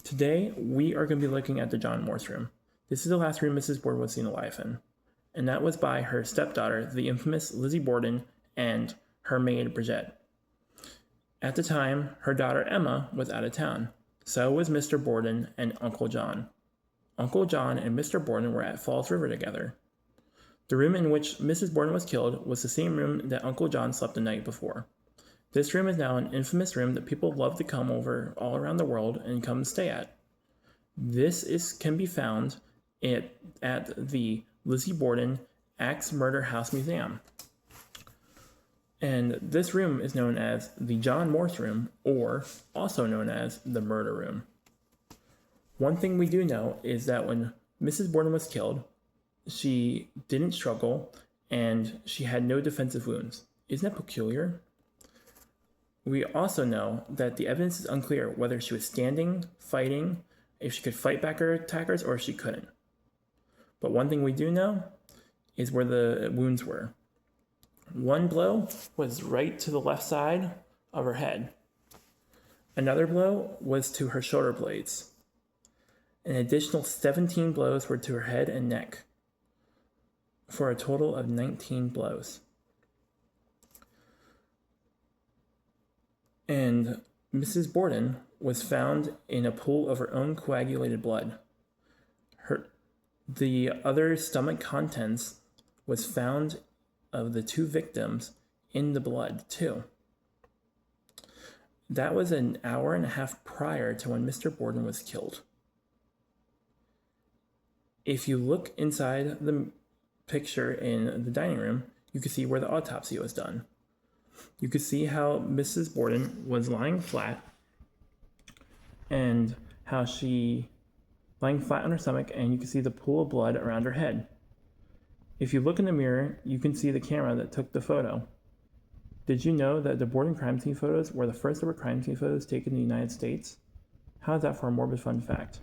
Today, we are going to be looking at the John Morse room. This is the last room Mrs. Borden was seen alive in, and that was by her stepdaughter, the infamous Lizzie Borden, and her maid, Bridget. At the time, her daughter Emma was out of town. So was Mr. Borden and Uncle John. Uncle John and Mr. Borden were at Falls River together. The room in which Mrs. Borden was killed was the same room that Uncle John slept the night before. This room is now an infamous room that people love to come over all around the world and come stay at. This can be found at the Lizzie Borden Axe Murder House Museum. And this room is known as the John Morse room, or also known as the murder room. One thing we do know is that when Mrs. Borden was killed, she didn't struggle and she had no defensive wounds. Isn't that peculiar? We also know that the evidence is unclear whether she was standing, fighting, if she could fight back her attackers, or if she couldn't. But one thing we do know is where the wounds were. One blow was right to the left side of her head. Another blow was to her shoulder blades. An additional 17 blows were to her head and neck, for a total of 19 blows. And Mrs. Borden was found in a pool of her own coagulated blood. The other stomach contents was found of the two victims in the blood too. That was an hour and a half prior to when Mr. Borden was killed. If you look inside the picture in the dining room, you can see where the autopsy was done. You can see how Mrs. Borden was lying flat and how she lying flat on her stomach, and you can see the pool of blood around her head. If you look in the mirror, you can see the camera that took the photo. Did you know that the Borden crime scene photos were the first ever crime scene photos taken in the United States? How's that for a morbid fun fact?